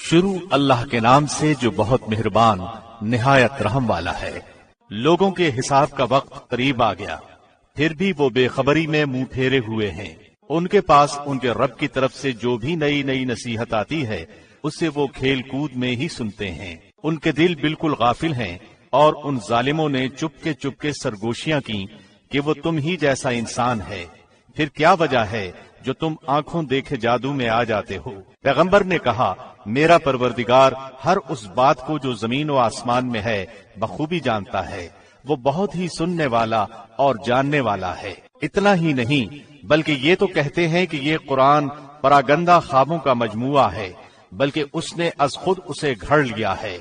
شروع اللہ کے نام سے جو بہت مہربان نہایت رحم والا ہے۔ لوگوں کے حساب کا وقت قریب آ گیا، پھر بھی وہ بے خبری میں منہ پھیرے ہوئے ہیں۔ ان کے پاس ان کے رب کی طرف سے جو بھی نئی نئی نصیحت آتی ہے اسے وہ کھیل کود میں ہی سنتے ہیں۔ ان کے دل بالکل غافل ہیں، اور ان ظالموں نے چپ کے سرگوشیاں کی کہ وہ تم ہی جیسا انسان ہے۔ پھر کیا وجہ ہے جو تم آنکھوں دیکھے جادو میں آ جاتے ہو؟ پیغمبر نے کہا، میرا پروردگار ہر اس بات کو جو زمین و آسمان میں ہے بخوبی جانتا ہے، وہ بہت ہی سننے والا اور جاننے والا ہے۔ اتنا ہی نہیں بلکہ یہ تو کہتے ہیں کہ یہ قرآن پراگندہ خوابوں کا مجموعہ ہے، بلکہ اس نے از خود اسے گھڑ لیا ہے،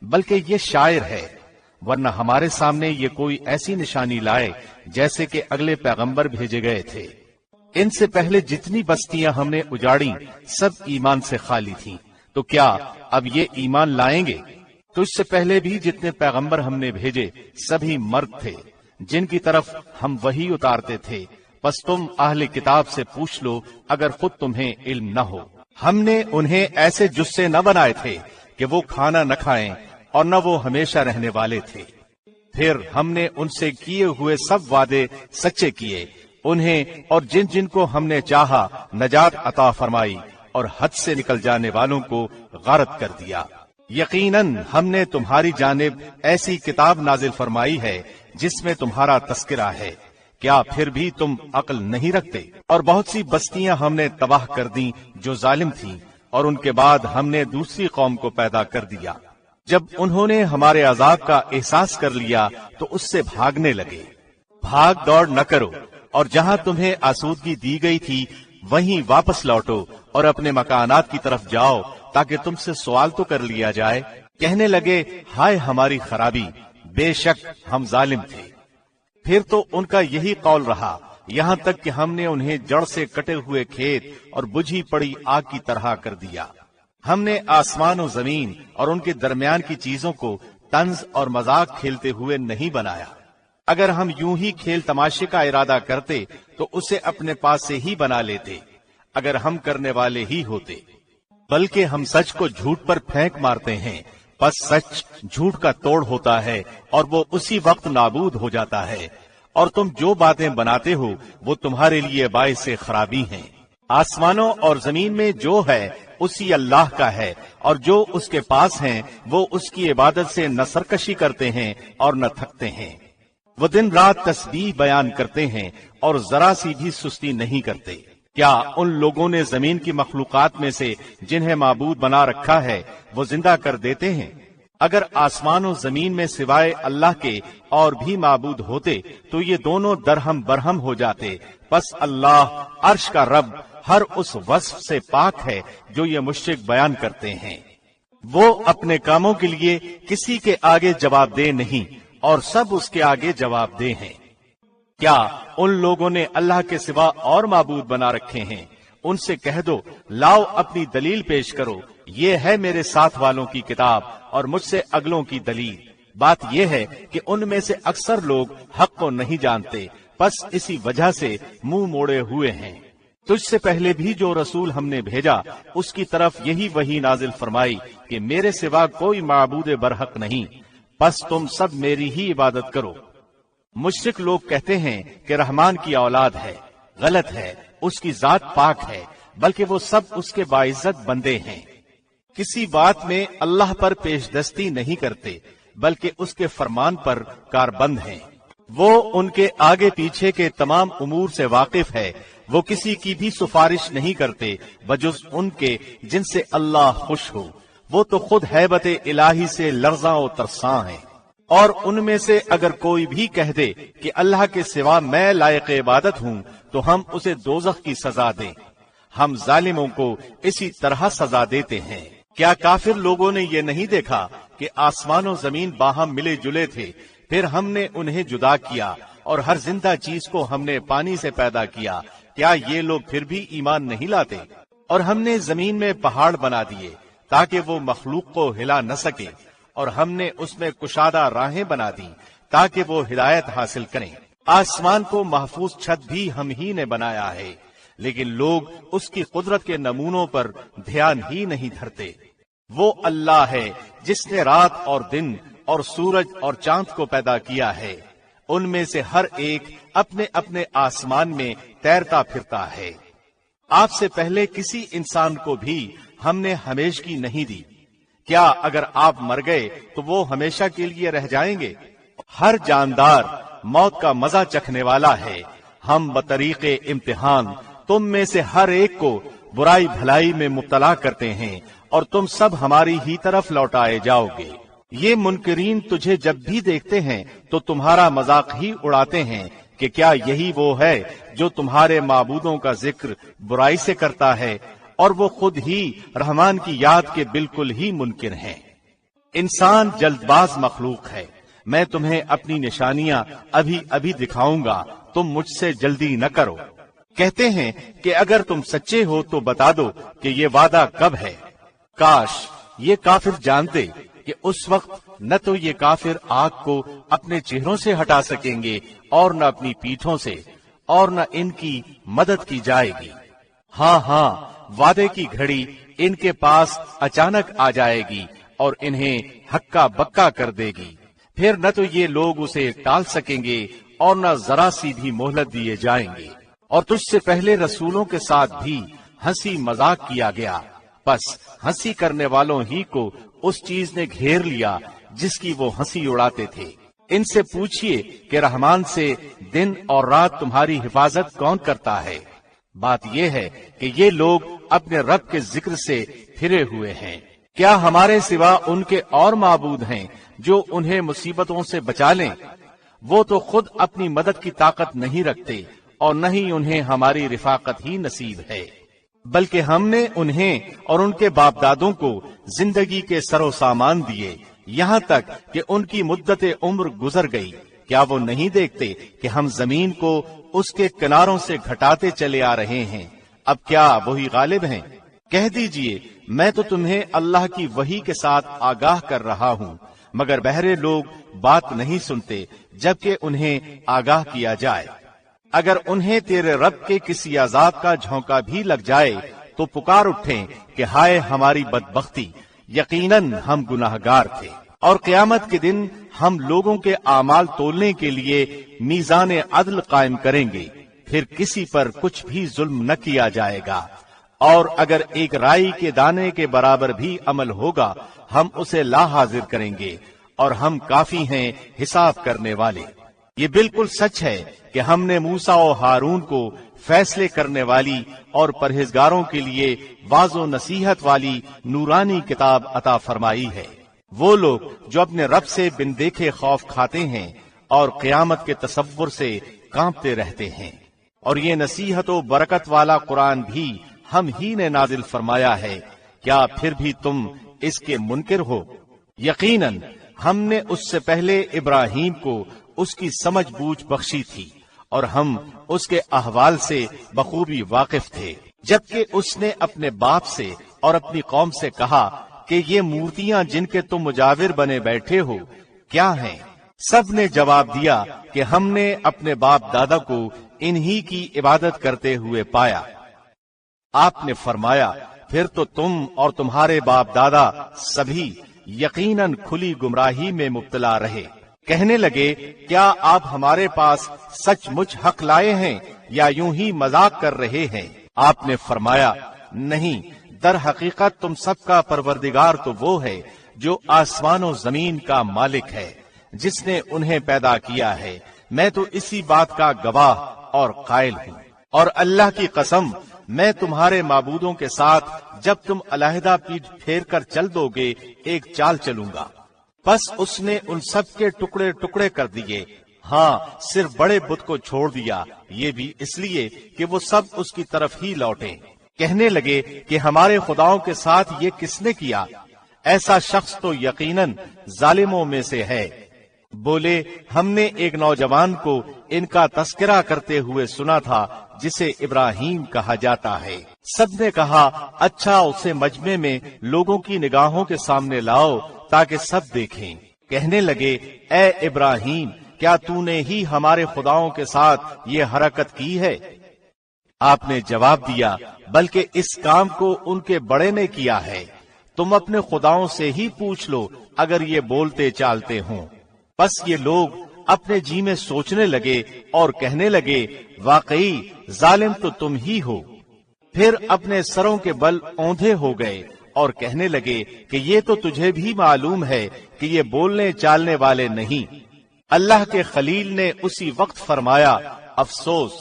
بلکہ یہ شاعر ہے۔ ورنہ ہمارے سامنے یہ کوئی ایسی نشانی لائے جیسے کہ اگلے پیغمبر بھیجے گئے تھے۔ ان سے پہلے جتنی بستیاں ہم نے اجاڑی سب ایمان سے خالی تھیں، تو کیا اب یہ ایمان لائیں گے؟ تو اس سے پہلے بھی جتنے پیغمبر ہم نے بھیجے سبھی مرد تھے جن کی طرف ہم وحی اتارتے تھے۔ پس تم اہل کتاب سے پوچھ لو اگر خود تمہیں علم نہ ہو۔ ہم نے انہیں ایسے جسے نہ بنائے تھے کہ وہ کھانا نہ کھائیں اور نہ وہ ہمیشہ رہنے والے تھے۔ پھر ہم نے ان سے کیے ہوئے سب وعدے سچے کیے، انہیں اور جن جن کو ہم نے چاہا نجات عطا فرمائی، اور حد سے نکل جانے والوں کو غارت کر دیا۔ یقیناً ہم نے تمہاری جانب ایسی کتاب نازل فرمائی ہے جس میں تمہارا تذکرہ ہے، کیا پھر بھی تم عقل نہیں رکھتے؟ اور بہت سی بستیاں ہم نے تباہ کر دیں جو ظالم تھیں، اور ان کے بعد ہم نے دوسری قوم کو پیدا کر دیا۔ جب انہوں نے ہمارے عذاب کا احساس کر لیا تو اس سے بھاگنے لگے۔ بھاگ دوڑ نہ کرو، اور جہاں تمہیں آسودگی دی گئی تھی وہیں واپس لوٹو اور اپنے مکانات کی طرف جاؤ تاکہ تم سے سوال تو کر لیا جائے۔ کہنے لگے، ہائے ہماری خرابی، بے شک ہم ظالم تھے۔ پھر تو ان کا یہی قول رہا، یہاں تک کہ ہم نے انہیں جڑ سے کٹے ہوئے کھیت اور بجھی پڑی آگ کی طرح کر دیا۔ ہم نے آسمان و زمین اور ان کے درمیان کی چیزوں کو طنز اور مذاق کھیلتے ہوئے نہیں بنایا۔ اگر ہم یوں ہی کھیل تماشے کا ارادہ کرتے تو اسے اپنے پاس سے ہی بنا لیتے، اگر ہم کرنے والے ہی ہوتے۔ بلکہ ہم سچ کو جھوٹ پر پھینک مارتے ہیں، پس سچ جھوٹ کا توڑ ہوتا ہے اور وہ اسی وقت نابود ہو جاتا ہے۔ اور تم جو باتیں بناتے ہو وہ تمہارے لیے باعث خرابی ہیں۔ آسمانوں اور زمین میں جو ہے اسی اللہ کا ہے، اور جو اس کے پاس ہیں وہ اس کی عبادت سے نہ سرکشی کرتے ہیں اور نہ تھکتے ہیں۔ وہ دن رات تسبیح بیان کرتے ہیں اور ذرا سی بھی سستی نہیں کرتے۔ کیا ان لوگوں نے زمین کی مخلوقات میں سے جنہیں معبود بنا رکھا ہے وہ زندہ کر دیتے ہیں؟ اگر آسمان و زمین میں سوائے اللہ کے اور بھی معبود ہوتے تو یہ دونوں درہم برہم ہو جاتے۔ پس اللہ عرش کا رب ہر اس وصف سے پاک ہے جو یہ مشرک بیان کرتے ہیں۔ وہ اپنے کاموں کے لیے کسی کے آگے جواب دہ نہیں، اور سب اس کے آگے جواب دہ ہیں۔ کیا ان لوگوں نے اللہ کے سوا اور معبود بنا رکھے ہیں؟ ان سے کہہ دو، لاؤ اپنی دلیل پیش کرو، یہ ہے میرے ساتھ والوں کی کتاب اور مجھ سے اگلوں کی دلیل۔ بات یہ ہے کہ ان میں سے اکثر لوگ حق کو نہیں جانتے، پس اسی وجہ سے منہ موڑے ہوئے ہیں۔ تجھ سے پہلے بھی جو رسول ہم نے بھیجا اس کی طرف یہی وحی نازل فرمائی کہ میرے سوا کوئی معبود برحق نہیں، پس تم سب میری ہی عبادت کرو۔ مشرک لوگ کہتے ہیں کہ رحمان کی اولاد ہے، غلط ہے، اس کی ذات پاک ہے، بلکہ وہ سب اس کے باعزت بندے ہیں۔ کسی بات میں اللہ پر پیش دستی نہیں کرتے بلکہ اس کے فرمان پر کاربند ہیں۔ وہ ان کے آگے پیچھے کے تمام امور سے واقف ہے۔ وہ کسی کی بھی سفارش نہیں کرتے بجز ان کے جن سے اللہ خوش ہو۔ وہ تو خود ہیبت الہی سے لرزاں و ترساں ہیں۔ اور ان میں سے اگر کوئی بھی کہہ دے کہ اللہ کے سوا میں لائق عبادت ہوں تو ہم اسے دوزخ کی سزا دیں۔ ہم ظالموں کو اسی طرح سزا دیتے ہیں۔ کیا کافر لوگوں نے یہ نہیں دیکھا کہ آسمان و زمین باہم ملے جلے تھے، پھر ہم نے انہیں جدا کیا اور ہر زندہ چیز کو ہم نے پانی سے پیدا کیا؟ کیا یہ لوگ پھر بھی ایمان نہیں لاتے؟ اور ہم نے زمین میں پہاڑ بنا دیے تاکہ وہ مخلوق کو ہلا نہ سکے، اور ہم نے اس میں کشادہ راہیں بنا دی تاکہ وہ ہدایت حاصل کریں۔ آسمان کو محفوظ چھت بھی ہم ہی نے بنایا ہے، لیکن لوگ اس کی قدرت کے نمونوں پر دھیان ہی نہیں دھرتے۔ وہ اللہ ہے جس نے رات اور دن اور سورج اور چاند کو پیدا کیا ہے، ان میں سے ہر ایک اپنے اپنے آسمان میں تیرتا پھرتا ہے۔ آپ سے پہلے کسی انسان کو بھی ہم نے ہمیشگی نہیں دی، کیا اگر آپ مر گئے تو وہ ہمیشہ کے لیے رہ جائیں گے؟ ہر جاندار موت کا مزہ چکھنے والا ہے۔ ہم بطریق امتحان تم میں سے ہر ایک کو برائی بھلائی میں مبتلا کرتے ہیں، اور تم سب ہماری ہی طرف لوٹائے جاؤ گے۔ یہ منکرین تجھے جب بھی دیکھتے ہیں تو تمہارا مذاق ہی اڑاتے ہیں کہ کیا یہی وہ ہے جو تمہارے معبودوں کا ذکر برائی سے کرتا ہے، اور وہ خود ہی رحمان کی یاد کے بالکل ہی منکر ہیں۔ انسان جلد باز مخلوق ہے، میں تمہیں اپنی نشانیاں ابھی ابھی دکھاؤں گا، تم مجھ سے جلدی نہ کرو۔ کہتے ہیں کہ اگر تم سچے ہو تو بتا دو کہ یہ وعدہ کب ہے۔ کاش یہ کافر جانتے کہ اس وقت نہ تو یہ کافر آگ کو اپنے چہروں سے ہٹا سکیں گے اور نہ اپنی پیٹھوں سے، اور نہ ان کی مدد کی جائے گی۔ ہاں ہاں، وعدے کی گھڑی ان کے پاس اچانک آ جائے گی اور انہیں ہکا بکا کر دے گی، پھر نہ تو یہ لوگ اسے ٹال سکیں گے اور نہ ذرا سی بھی مہلت دیے جائیں گے۔ اور تجھ سے پہلے رسولوں کے ساتھ بھی ہنسی مذاق کیا گیا، بس ہنسی کرنے والوں ہی کو اس چیز نے گھیر لیا جس کی وہ ہنسی اڑاتے تھے۔ ان سے پوچھئے کہ رحمان سے دن اور رات تمہاری حفاظت کون کرتا ہے؟ بات یہ ہے کہ یہ لوگ اپنے رب کے ذکر سے پھرے ہوئے ہیں۔ کیا ہمارے سوا ان کے اور معبود ہیں جو انہیں مصیبتوں سے بچا لیں؟ وہ تو خود اپنی مدد کی طاقت نہیں رکھتے، اور نہ ہی انہیں ہماری رفاقت ہی نصیب ہے، بلکہ ہم نے انہیں اور ان کے باپ دادوں کو زندگی کے سر و سامان دیے، یہاں تک کہ ان کی مدت عمر گزر گئی۔ کیا وہ نہیں دیکھتے کہ ہم زمین کو اس کے کناروں سے گھٹاتے چلے آ رہے ہیں؟ اب کیا وہی غالب ہیں؟ کہہ دیجئے میں تو تمہیں اللہ کی وحی کے ساتھ آگاہ کر رہا ہوں، مگر بہرے لوگ بات نہیں سنتے جبکہ انہیں آگاہ کیا جائے۔ اگر انہیں تیرے رب کے کسی عذاب کا جھونکا بھی لگ جائے تو پکار اٹھیں کہ ہائے ہماری بدبختی، یقیناً ہم گناہگار تھے۔ اور قیامت کے دن ہم لوگوں کے اعمال تولنے کے لیے میزان عدل قائم کریں گے، پھر کسی پر کچھ بھی ظلم نہ کیا جائے گا، اور اگر ایک رائی کے دانے کے برابر بھی عمل ہوگا ہم اسے لا حاضر کریں گے، اور ہم کافی ہیں حساب کرنے والے۔ یہ بالکل سچ ہے کہ ہم نے موسیٰ و ہارون کو فیصلے کرنے والی اور پرہیزگاروں کے لیے واعظ و نصیحت والی نورانی کتاب عطا فرمائی ہے۔ وہ لوگ جو اپنے رب سے بن دیکھے خوف کھاتے ہیں اور قیامت کے تصور سے کانپتے رہتے ہیں۔ اور یہ نصیحت و برکت والا قرآن بھی ہم ہی نے نازل فرمایا ہے، کیا پھر بھی تم اس کے منکر ہو؟ یقیناً ہم نے اس سے پہلے ابراہیم کو اس کی سمجھ بوجھ بخشی تھی، اور ہم اس کے احوال سے بخوبی واقف تھے، جبکہ اس نے اپنے باپ سے اور اپنی قوم سے کہا کہ یہ مورتیاں جن کے تم مجاور بنے بیٹھے ہو کیا ہیں؟ سب نے جواب دیا کہ ہم نے اپنے باپ دادا کو انہی کی عبادت کرتے ہوئے پایا۔ آپ نے فرمایا پھر تو تم اور تمہارے باپ دادا سبھی یقیناً کھلی گمراہی میں مبتلا رہے۔ کہنے لگے کیا آپ ہمارے پاس سچ مچ حق لائے ہیں یا یوں ہی مذاق کر رہے ہیں؟ آپ نے فرمایا نہیں، در حقیقت تم سب کا پروردگار تو وہ ہے جو آسمان و زمین کا مالک ہے، جس نے انہیں پیدا کیا ہے، میں تو اسی بات کا گواہ اور قائل ہوں۔ اور اللہ کی قسم میں تمہارے معبودوں کے ساتھ جب تم علیحدہ پیٹھ پھیر کر چل دو گے ایک چال چلوں گا۔ بس اس نے ان سب کے ٹکڑے ٹکڑے کر دیے، ہاں صرف بڑے بت کو چھوڑ دیا، یہ بھی اس لیے کہ وہ سب اس کی طرف ہی لوٹے۔ کہنے لگے کہ ہمارے خداؤں کے ساتھ یہ کس نے کیا؟ ایسا شخص تو یقیناً ظالموں میں سے ہے۔ بولے ہم نے ایک نوجوان کو ان کا تذکرہ کرتے ہوئے سنا تھا جسے ابراہیم کہا جاتا ہے۔ سب نے کہا اچھا اسے مجمع میں لوگوں کی نگاہوں کے سامنے لاؤ تاکہ سب دیکھیں۔ کہنے لگے اے ابراہیم کیا تو نے ہی ہمارے خداؤں کے ساتھ یہ حرکت کی ہے؟ آپ نے جواب دیا بلکہ اس کام کو ان کے بڑے نے کیا ہے۔ تم اپنے خداؤں سے ہی پوچھ لو اگر یہ بولتے چالتے ہوں۔ بس یہ لوگ اپنے جی میں سوچنے لگے اور کہنے لگے واقعی ظالم تو تم ہی ہو۔ پھر اپنے سروں کے بل اوندھے ہو گئے اور کہنے لگے کہ یہ تو تجھے بھی معلوم ہے کہ یہ بولنے چالنے والے نہیں۔ اللہ کے خلیل نے اسی وقت فرمایا افسوس،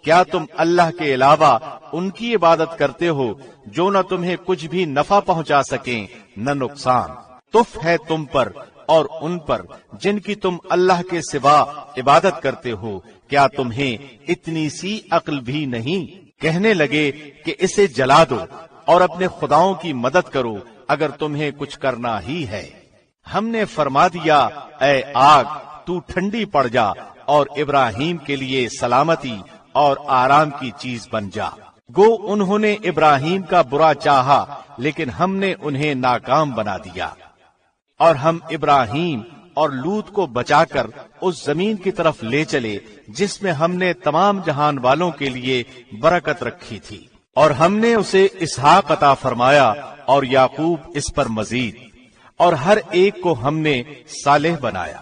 کیا تم اللہ کے علاوہ ان کی عبادت کرتے ہو جو نہ تمہیں کچھ بھی نفع پہنچا سکیں نہ نقصان۔ تف ہے تم پر اور ان پر جن کی تم اللہ کے سوا عبادت کرتے ہو، کیا تمہیں اتنی سی عقل بھی نہیں؟ کہنے لگے کہ اسے جلا دو اور اپنے خداؤں کی مدد کرو اگر تمہیں کچھ کرنا ہی ہے۔ ہم نے فرما دیا اے آگ تو ٹھنڈی پڑ جا اور ابراہیم کے لیے سلامتی اور آرام کی چیز بن جا۔ گو انہوں نے ابراہیم کا برا چاہا لیکن ہم نے انہیں ناکام بنا دیا، اور ہم ابراہیم اور لوط کو بچا کر اس زمین کی طرف لے چلے جس میں ہم نے تمام جہان والوں کے لیے برکت رکھی تھی، اور ہم نے اسے اسحاق عطا فرمایا اور یعقوب اس پر مزید، اور ہر ایک کو ہم نے صالح بنایا،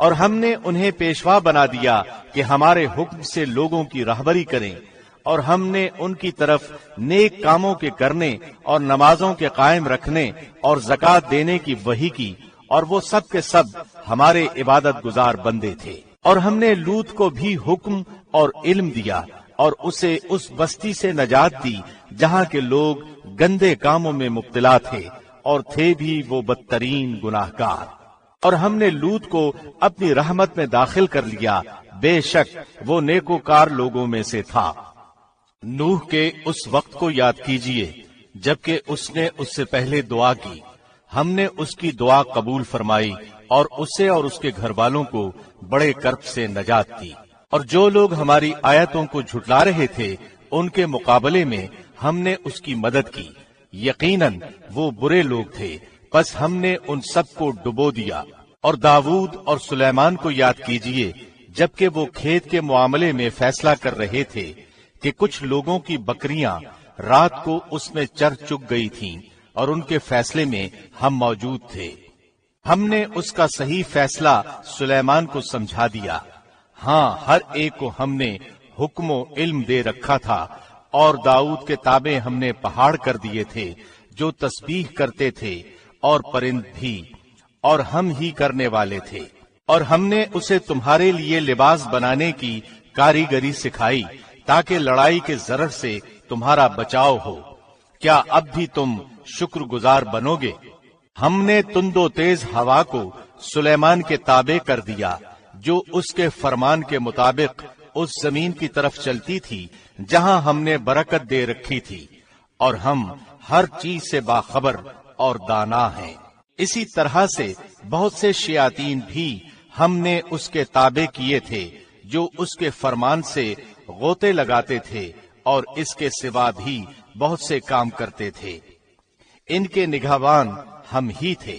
اور ہم نے انہیں پیشوا بنا دیا کہ ہمارے حکم سے لوگوں کی رہبری کریں، اور ہم نے ان کی طرف نیک کاموں کے کرنے اور نمازوں کے قائم رکھنے اور زکوٰۃ دینے کی وحی کی، اور وہ سب کے سب ہمارے عبادت گزار بندے تھے۔ اور ہم نے لوط کو بھی حکم اور علم دیا اور اسے اس بستی سے نجات دی جہاں کے لوگ گندے کاموں میں مبتلا تھے اور تھے بھی وہ بدترین گناہگار۔ اور ہم نے لوط کو اپنی رحمت میں داخل کر لیا، بے شک وہ نیکوکار لوگوں میں سے تھا۔ نوح کے اس وقت کو یاد کیجئے جبکہ اس نے اس سے پہلے دعا کی، ہم نے اس کی دعا قبول فرمائی اور اسے اور اس کے گھر والوں کو بڑے کرب سے نجات دی۔ اور جو لوگ ہماری آیتوں کو جھٹلا رہے تھے ان کے مقابلے میں ہم نے اس کی مدد کی، یقیناً وہ برے لوگ تھے، بس ہم نے ان سب کو ڈبو دیا۔ اور داؤد اور سلیمان کو یاد کیجئے جبکہ وہ کھیت کے معاملے میں فیصلہ کر رہے تھے کہ کچھ لوگوں کی بکریاں رات کو اس میں چر چگ گئی تھیں اور ان کے فیصلے میں ہم موجود تھے۔ ہم نے اس کا صحیح فیصلہ سلیمان کو سمجھا دیا۔ ہاں، ہر ایک کو ہم نے حکم و علم دے رکھا تھا، اور داؤد کے تابع ہم نے پہاڑ کر دیے تھے جو تسبیح کرتے تھے، اور پرند بھی، اور ہم ہی کرنے والے تھے۔ اور ہم نے اسے تمہارے لیے لباس بنانے کی کاریگری سکھائی تاکہ لڑائی کے ضرر سے تمہارا بچاؤ ہو۔ کیا اب بھی تم شکر گزار بنو گے؟ ہم نے تند و تیز ہوا کو سلیمان کے تابع کر دیا جو اس کے فرمان کے مطابق اس زمین کی طرف چلتی تھی جہاں ہم نے برکت دے رکھی تھی، اور ہم ہر چیز سے باخبر اور دانا ہیں۔ اسی طرح سے بہت سے شیاطین بھی ہم نے اس کے تابع کیے تھے جو اس کے فرمان سے غوطے لگاتے تھے، اور اس کے سوا بھی بہت سے کام کرتے تھے۔ ان کے نگہبان ہم ہی تھے۔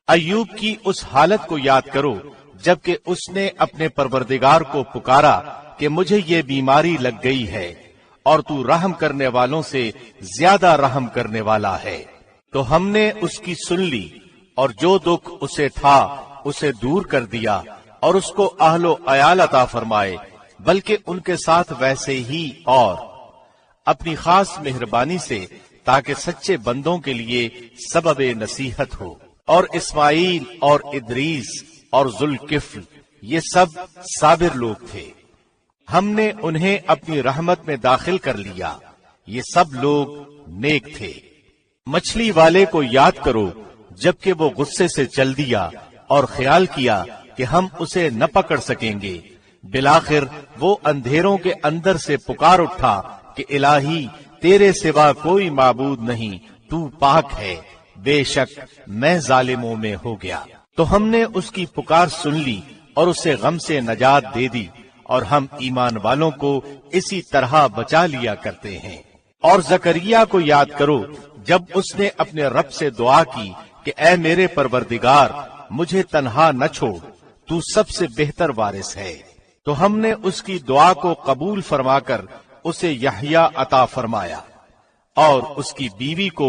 ایوب کی اس حالت کو یاد کرو جبکہ اس نے اپنے پروردگار کو پکارا کہ مجھے یہ بیماری لگ گئی ہے، اور تو رحم کرنے والوں سے زیادہ رحم کرنے والا ہے۔ تو ہم نے اس کی سن لی، اور جو دکھ اسے تھا اسے دور کر دیا، اور اس کو اہل و عیال عطا فرمائے، بلکہ ان کے ساتھ ویسے ہی اور اپنی خاص مہربانی سے، تاکہ سچے بندوں کے لیے سبب نصیحت ہو۔ اور اسماعیل اور ادریس اور ذوالکفل یہ سب صابر لوگ تھے، ہم نے انہیں اپنی رحمت میں داخل کر لیا، یہ سب لوگ نیک تھے۔ مچھلی والے کو یاد کرو جبکہ وہ غصے سے چل دیا اور خیال کیا کہ ہم اسے نہ پکڑ سکیں گے، بالآخر وہ اندھیروں کے اندر سے پکار اٹھا کہ الہی تیرے سوا کوئی معبود نہیں، تو پاک ہے، بے شک میں ظالموں میں ہو گیا۔ تو ہم نے اس کی پکار سن لی اور اسے غم سے نجات دے دی، اور ہم ایمان والوں کو اسی طرح بچا لیا کرتے ہیں۔ اور زکریا کو یاد کرو جب اس نے اپنے رب سے دعا کی کہ اے میرے پروردگار مجھے تنہا نہ چھوڑ، تو سب سے بہتر وارث ہے۔ تو ہم نے اس کی دعا کو قبول فرما کر اسے یحییٰ عطا فرمایا، اور اس کی بیوی کو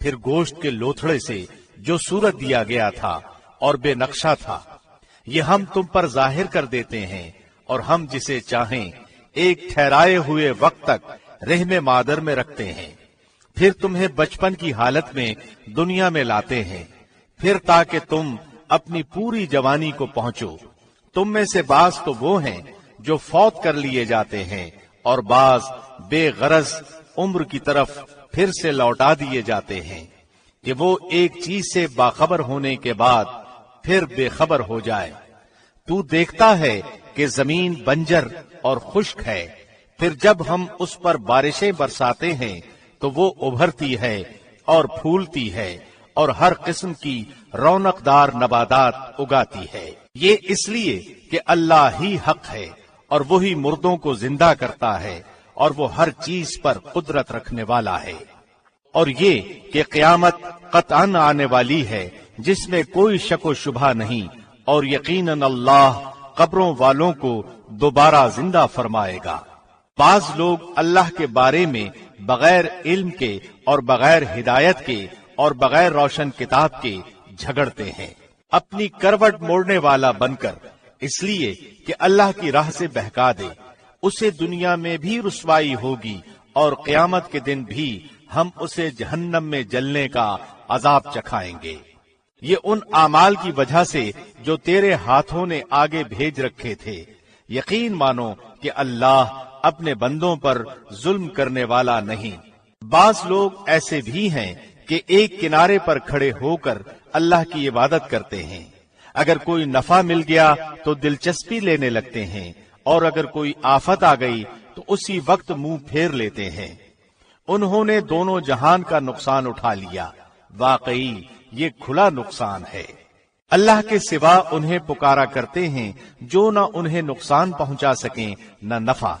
پھر گوشت کے لوتھڑے سے جو صورت دیا گیا تھا اور بے نقشہ تھا، یہ ہم تم پر ظاہر کر دیتے ہیں، اور ہم جسے چاہیں ایک ٹھہرائے ہوئے وقت تک رحم مادر میں رکھتے ہیں، پھر تمہیں بچپن کی حالت میں دنیا میں لاتے ہیں، پھر تاکہ تم اپنی پوری جوانی کو پہنچو۔ تم میں سے بعض تو وہ ہیں جو فوت کر لیے جاتے ہیں، اور بعض بے غرض عمر کی طرف پھر سے لوٹا دیے جاتے ہیں کہ وہ ایک چیز سے باخبر ہونے کے بعد پھر بے خبر ہو جائے۔ تو دیکھتا ہے کہ زمین بنجر اور خشک ہے، پھر جب ہم اس پر بارشیں برساتے ہیں تو وہ ابھرتی ہے اور پھولتی ہے اور ہر قسم کی رونق دار نباتات اگاتی ہے۔ یہ اس لیے کہ اللہ ہی حق ہے، اور وہی مردوں کو زندہ کرتا ہے، اور وہ ہر چیز پر قدرت رکھنے والا ہے۔ اور یہ کہ قیامت قطعاً آنے والی ہے جس میں کوئی شک و شبہ نہیں، اور یقیناً اللہ قبروں والوں کو دوبارہ زندہ فرمائے گا۔ بعض لوگ اللہ کے بارے میں بغیر علم کے اور بغیر ہدایت کے اور بغیر روشن کتاب کے جھگڑتے ہیں، اپنی کروٹ موڑنے والا بن کر، اس لیے کہ اللہ کی راہ سے بہکا دے۔ اسے دنیا میں بھی رسوائی ہوگی، اور قیامت کے دن بھی ہم اسے جہنم میں جلنے کا عذاب چکھائیں گے۔ یہ ان اعمال کی وجہ سے جو تیرے ہاتھوں نے آگے بھیج رکھے تھے۔ یقین مانو کہ اللہ اپنے بندوں پر ظلم کرنے والا نہیں۔ بعض لوگ ایسے بھی ہیں کہ ایک کنارے پر کھڑے ہو کر اللہ کی عبادت کرتے ہیں، اگر کوئی نفع مل گیا تو دلچسپی لینے لگتے ہیں، اور اگر کوئی آفت آ گئی تو اسی وقت منہ پھیر لیتے ہیں۔ انہوں نے دونوں جہان کا نقصان اٹھا لیا، واقعی یہ کھلا نقصان ہے۔ اللہ کے سوا انہیں پکارا کرتے ہیں جو نہ انہیں نقصان پہنچا سکیں نہ نفع،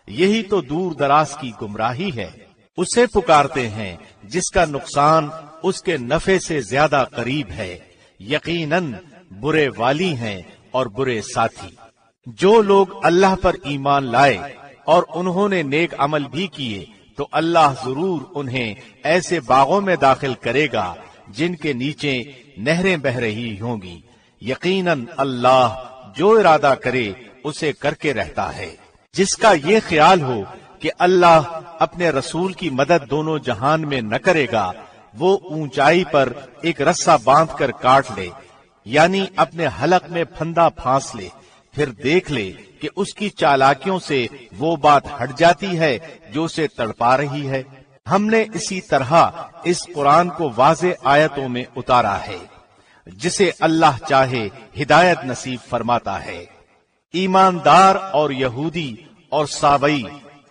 یہی تو دور دراز کی گمراہی ہے۔ اسے پکارتے ہیں جس کا نقصان اس کے نفع سے زیادہ قریب ہے، یقیناً برے والی ہیں اور برے ساتھی۔ جو لوگ اللہ پر ایمان لائے اور انہوں نے نیک عمل بھی کیے تو اللہ ضرور انہیں ایسے باغوں میں داخل کرے گا جن کے نیچے نہریں بہ رہی ہوں گی۔ یقیناً اللہ جو ارادہ کرے اسے کر کے رہتا ہے۔ جس کا یہ خیال ہو کہ اللہ اپنے رسول کی مدد دونوں جہان میں نہ کرے گا، وہ اونچائی پر ایک رسہ باندھ کر کاٹ لے، یعنی اپنے حلق میں پھندا پھانس لے، پھر دیکھ لے کہ اس کی چالاکیوں سے وہ بات ہٹ جاتی ہے جو اسے تڑپا رہی ہے۔ ہم نے اسی طرح اس قرآن کو واضح آیتوں میں اتارا ہے، جسے اللہ چاہے ہدایت نصیب فرماتا ہے۔ ایماندار اور یہودی اور سابئی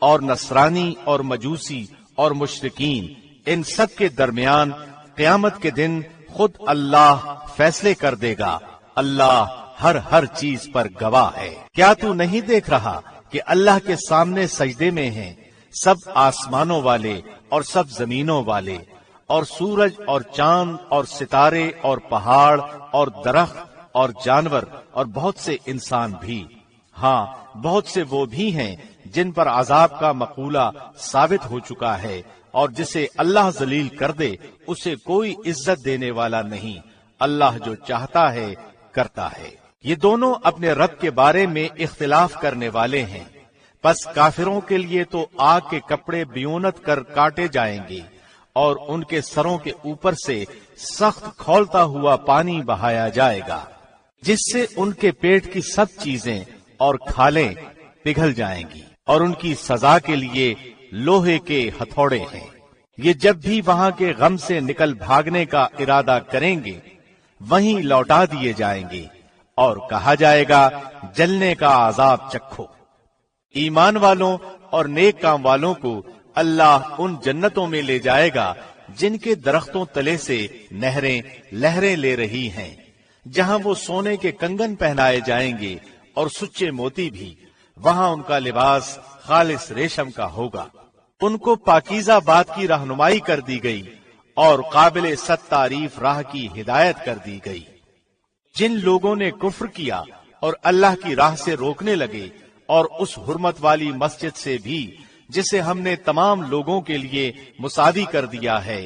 اور نصرانی اور مجوسی اور مشرکین، ان سب کے درمیان قیامت کے دن خود اللہ فیصلے کر دے گا۔ اللہ ہر چیز پر گواہ ہے۔ کیا تو نہیں دیکھ رہا کہ اللہ کے سامنے سجدے میں ہیں سب آسمانوں والے اور سب زمینوں والے، اور سورج اور چاند اور ستارے اور پہاڑ اور درخت اور جانور اور بہت سے انسان بھی؟ ہاں، بہت سے وہ بھی ہیں جن پر عذاب کا مقولہ ثابت ہو چکا ہے، اور جسے اللہ ذلیل کر دے اسے کوئی عزت دینے والا نہیں۔ اللہ جو چاہتا ہے کرتا ہے۔ یہ دونوں اپنے رب کے بارے میں اختلاف کرنے والے ہیں، پس کافروں کے لیے تو آگ کے کپڑے بیونت کر کاٹے جائیں گے، اور ان کے سروں کے اوپر سے سخت کھولتا ہوا پانی بہایا جائے گا، جس سے ان کے پیٹ کی سب چیزیں اور کھالیں پگھل جائیں گی، اور ان کی سزا کے لیے لوہے کے ہتھوڑے ہیں۔ یہ جب بھی وہاں کے غم سے نکل بھاگنے کا ارادہ کریں گے وہیں لوٹا دیے جائیں گے، اور کہا جائے گا جلنے کا عذاب چکھو۔ ایمان والوں اور نیک کام والوں کو اللہ ان جنتوں میں لے جائے گا جن کے درختوں تلے سے نہریں لہریں لے رہی ہیں، جہاں وہ سونے کے کنگن پہنائے جائیں گے اور سچے موتی بھی۔ وہاں ان کا لباس خالص ریشم کا ہوگا۔ ان کو پاکیزہ بات کی رہنمائی کر دی گئی اور قابل صد تعریف راہ کی ہدایت کر دی گئی۔ جن لوگوں نے کفر کیا اور اللہ کی راہ سے روکنے لگے، اور اس حرمت والی مسجد سے بھی جسے ہم نے تمام لوگوں کے لیے مساوی کر دیا ہے،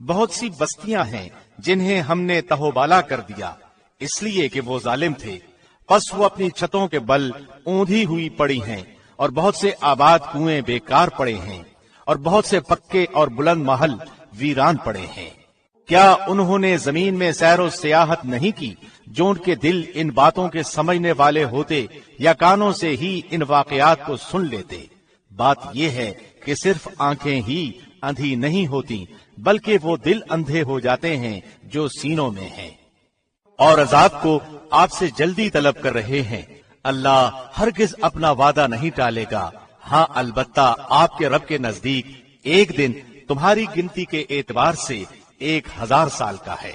بہت سی بستیاں ہیں جنہیں ہم نے تہوبالا کر دیا اس لیے کہ وہ ظالم تھے، پس وہ اپنی چھتوں کے بل اوندھی ہوئی پڑی ہیں، اور بہت سے آباد کنویں بیکار پڑے ہیں، اور بہت سے پکے اور بلند محل ویران پڑے ہیں۔ کیا انہوں نے زمین میں سیر و سیاحت نہیں کی جو ان کے دل ان باتوں کے سمجھنے والے ہوتے یا کانوں سے ہی ان واقعات کو سن لیتے؟ بات یہ ہے کہ صرف آنکھیں ہی اندھی نہیں ہوتی بلکہ وہ دل اندھے ہو جاتے ہیں جو سینوں میں ہیں، اور عذاب کو آپ سے جلدی طلب کر رہے ہیں۔ اللہ ہرگز اپنا وعدہ نہیں ٹالے گا، ہاں البتہ آپ کے رب کے نزدیک ایک دن تمہاری گنتی کے اعتبار سے 1000 سال کا ہے۔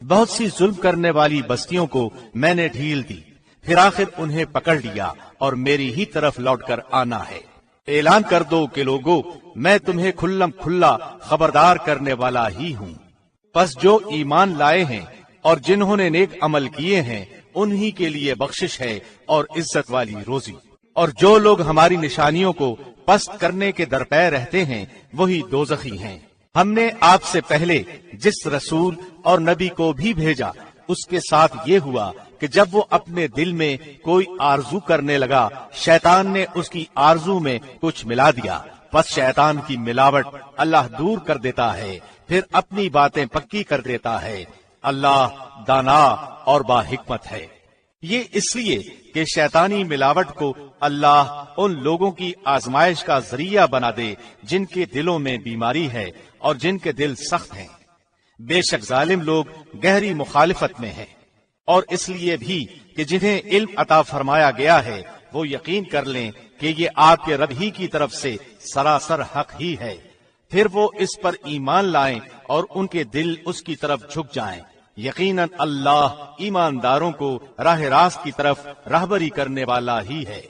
بہت سی ظلم کرنے والی بستیوں کو میں نے ڈھیل دی، پھر آخر انہیں پکڑ لیا اور میری ہی طرف لوٹ کر آنا ہے۔ اعلان کر دو کہ لوگو، میں تمہیں کھلم کھلا خبردار کرنے والا ہی ہوں۔ پس جو ایمان لائے ہیں اور جنہوں نے نیک عمل کیے ہیں انہی کے لیے بخشش ہے اور عزت والی روزی، اور جو لوگ ہماری نشانیوں کو پست کرنے کے درپے رہتے ہیں وہی دوزخی ہیں۔ ہم نے آپ سے پہلے جس رسول اور نبی کو بھی بھیجا اس کے ساتھ یہ ہوا کہ جب وہ اپنے دل میں کوئی آرزو کرنے لگا شیطان نے اس کی آرزو میں کچھ ملا دیا، پس شیطان کی ملاوٹ اللہ دور کر دیتا ہے، پھر اپنی باتیں پکی کر دیتا ہے۔ اللہ دانا اور با حکمت ہے۔ یہ اس لیے کہ شیطانی ملاوٹ کو اللہ ان لوگوں کی آزمائش کا ذریعہ بنا دے جن کے دلوں میں بیماری ہے اور جن کے دل سخت ہیں۔ بے شک ظالم لوگ گہری مخالفت میں ہیں، اور اس لیے بھی کہ جنہیں علم عطا فرمایا گیا ہے وہ یقین کر لیں کہ یہ آپ کے رب ہی کی طرف سے سراسر حق ہی ہے، پھر وہ اس پر ایمان لائیں اور ان کے دل اس کی طرف جھک جائیں۔ یقیناً اللہ ایمانداروں کو راہ راست کی طرف راہبری کرنے والا ہی ہے۔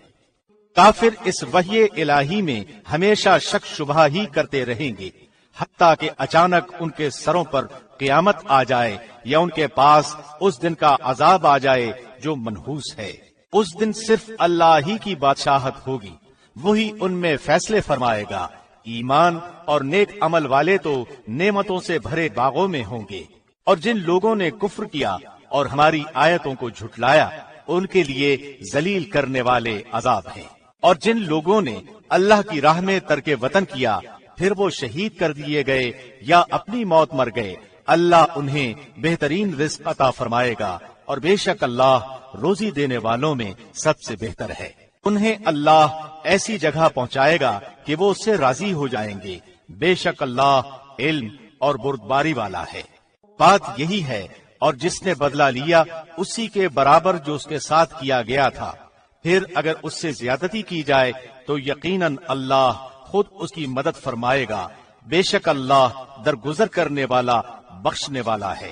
کافر اس وحی الہی میں ہمیشہ شک شبہ ہی کرتے رہیں گے حتیٰ کہ اچانک ان کے سروں پر قیامت آ جائے یا ان کے پاس اس دن کا عذاب آ جائے جو منحوس ہے۔ اس دن صرف اللہ ہی کی بادشاہت ہوگی، وہی ان میں فیصلے فرمائے گا۔ ایمان اور نیک عمل والے تو نعمتوں سے بھرے باغوں میں ہوں گے، اور جن لوگوں نے کفر کیا اور ہماری آیتوں کو جھٹلایا ان کے لیے ذلیل کرنے والے عذاب ہیں۔ اور جن لوگوں نے اللہ کی راہ میں ترک وطن کیا پھر وہ شہید کر دیے گئے یا اپنی موت مر گئے، اللہ انہیں بہترین رزق عطا فرمائے گا، اور بے شک اللہ روزی دینے والوں میں سب سے بہتر ہے۔ انہیں اللہ ایسی جگہ پہنچائے گا کہ وہ اس سے راضی ہو جائیں گے، بے شک اللہ علم اور بردباری والا ہے۔ بات یہی ہے، اور جس نے بدلہ لیا اسی کے برابر جو اس کے ساتھ کیا گیا تھا، پھر اگر اس سے زیادتی کی جائے تو یقیناً اللہ خود اس کی مدد فرمائے گا، بے شک اللہ درگزر کرنے والا بخشنے والا ہے۔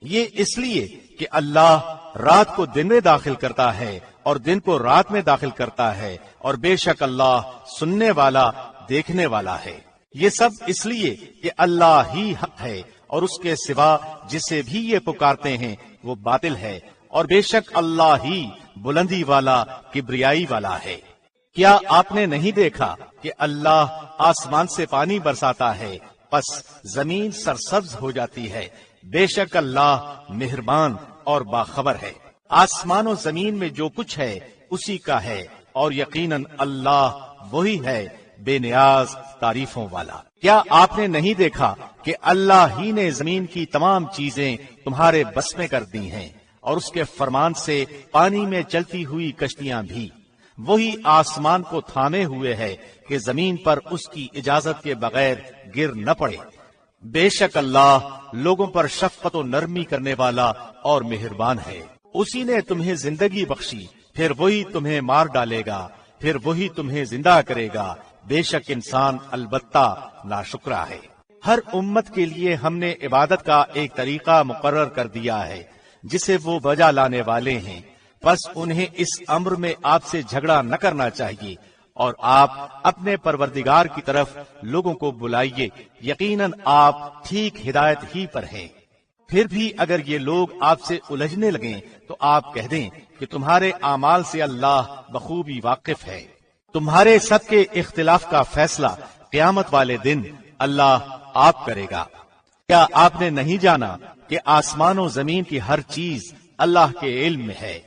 یہ اس لیے کہ اللہ رات کو دن میں داخل کرتا ہے اور دن کو رات میں داخل کرتا ہے، اور بے شک اللہ سننے والا دیکھنے والا ہے۔ یہ سب اس لیے کہ اللہ ہی حق ہے اور اس کے سوا جسے بھی یہ پکارتے ہیں وہ باطل ہے، اور بے شک اللہ ہی بلندی والا کبریائی والا ہے۔ کیا آپ نے نہیں دیکھا کہ اللہ آسمان سے پانی برساتا ہے پس زمین سرسبز ہو جاتی ہے؟ بے شک اللہ مہربان اور باخبر ہے۔ آسمان و زمین میں جو کچھ ہے اسی کا ہے، اور یقیناً اللہ وہی ہے بے نیاز تعریفوں والا۔ کیا آپ نے نہیں دیکھا کہ اللہ ہی نے زمین کی تمام چیزیں تمہارے بس میں کر دی ہیں، اور اس کے فرمان سے پانی میں چلتی ہوئی کشتیاں بھی؟ وہی آسمان کو تھامے ہوئے ہے کہ زمین پر اس کی اجازت کے بغیر گر نہ پڑے۔ بے شک اللہ لوگوں پر شفقت و نرمی کرنے والا اور مہربان ہے۔ اسی نے تمہیں زندگی بخشی، پھر وہی تمہیں مار ڈالے گا، پھر وہی تمہیں زندہ کرے گا، بے شک انسان البتہ ناشکرا ہے۔ ہر امت کے لیے ہم نے عبادت کا ایک طریقہ مقرر کر دیا ہے جسے وہ بجا لانے والے ہیں، بس انہیں اس امر میں آپ سے جھگڑا نہ کرنا چاہیے، اور آپ اپنے پروردگار کی طرف لوگوں کو بلائیے، یقیناً آپ ٹھیک ہدایت ہی پر ہیں۔ پھر بھی اگر یہ لوگ آپ سے الجھنے لگیں تو آپ کہہ دیں کہ تمہارے اعمال سے اللہ بخوبی واقف ہے۔ تمہارے سب کے اختلاف کا فیصلہ قیامت والے دن اللہ آپ کرے گا۔ کیا آپ نے نہیں جانا کہ آسمان و زمین کی ہر چیز اللہ کے علم میں ہے؟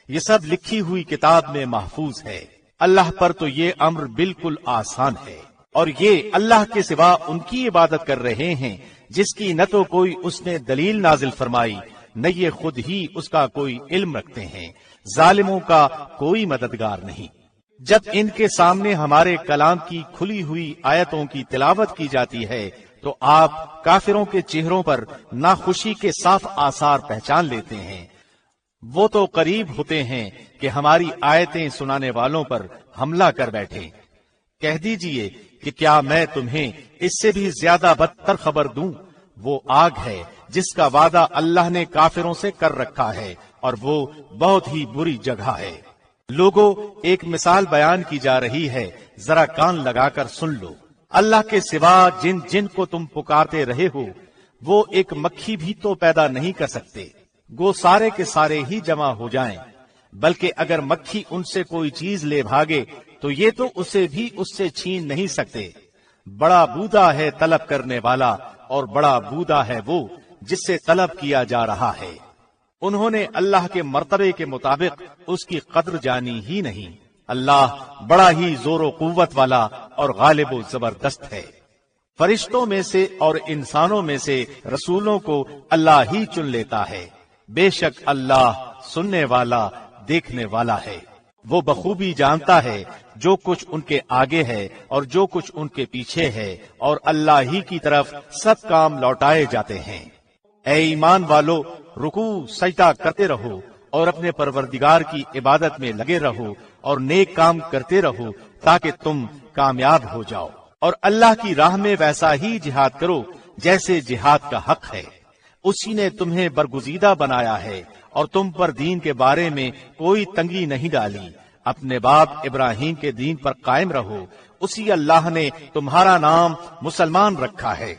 یہ سب لکھی ہوئی کتاب میں محفوظ ہے۔ اللہ پر تو یہ امر بالکل آسان ہے، اور یہ اللہ کے سوا ان کی عبادت کر رہے ہیں جس کی نہ تو کوئی اس نے دلیل نازل فرمائی، نہ یہ خود ہی اس کا کوئی علم رکھتے ہیں۔ ظالموں کا کوئی مددگار نہیں۔ جب ان کے سامنے ہمارے کلام کی کھلی ہوئی آیتوں کی تلاوت کی جاتی ہے تو آپ کافروں کے چہروں پر ناخوشی کے صاف آثار پہچان لیتے ہیں۔ وہ تو قریب ہوتے ہیں کہ ہماری آیتیں سنانے والوں پر حملہ کر بیٹھیں۔ کہہ دیجئے کہ کیا میں تمہیں اس سے بھی زیادہ بدتر خبر دوں؟ وہ آگ ہے جس کا وعدہ اللہ نے کافروں سے کر رکھا ہے، اور وہ بہت ہی بری جگہ ہے۔ لوگوں، ایک مثال بیان کی جا رہی ہے، ذرا کان لگا کر سن لو۔ اللہ کے سوا جن جن کو تم پکارتے رہے ہو، وہ ایک مکھی بھی تو پیدا نہیں کر سکتے، گو سارے کے سارے ہی جمع ہو جائیں۔ بلکہ اگر مکھی ان سے کوئی چیز لے بھاگے تو یہ تو اسے بھی اس سے چھین نہیں سکتے۔ بڑا بودا ہے طلب کرنے والا، اور بڑا بودا ہے وہ جس سے طلب کیا جا رہا ہے۔ انہوں نے اللہ کے مرتبے کے مطابق اس کی قدر جانی ہی نہیں۔ اللہ بڑا ہی زور و قوت والا اور غالب و زبردست ہے۔ فرشتوں میں سے اور انسانوں میں سے رسولوں کو اللہ ہی چن لیتا ہے۔ بے شک اللہ سننے والا، دیکھنے والا ہے۔ وہ بخوبی جانتا ہے جو کچھ ان کے آگے ہے اور جو کچھ ان کے پیچھے ہے، اور اللہ ہی کی طرف سب کام لوٹائے جاتے ہیں۔ اے ایمان والو، رکوع سجدہ کرتے رہو اور اپنے پروردگار کی عبادت میں لگے رہو اور نیک کام کرتے رہو تاکہ تم کامیاب ہو جاؤ، اور اللہ کی راہ میں ویسا ہی جہاد کرو جیسے جہاد کا حق ہے۔ اسی نے تمہیں برگزیدہ بنایا ہے اور تم پر دین کے بارے میں کوئی تنگی نہیں ڈالی۔ اپنے باپ ابراہیم کے دین پر قائم رہو، اسی اللہ نے تمہارا نام مسلمان رکھا ہے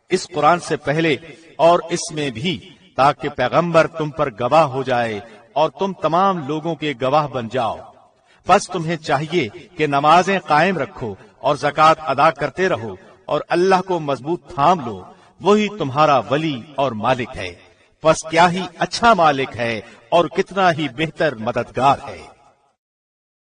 اس قرآن سے پہلے اور اس میں بھی، تاکہ پیغمبر تم پر گواہ ہو جائے اور تم تمام لوگوں کے گواہ بن جاؤ۔ بس تمہیں چاہیے کہ نمازیں قائم رکھو اور زکوٰۃ ادا کرتے رہو اور اللہ کو مضبوط تھام لو، وہی تمہارا ولی اور مالک ہے۔ پس کیا ہی اچھا مالک ہے اور کتنا ہی بہتر مددگار ہے۔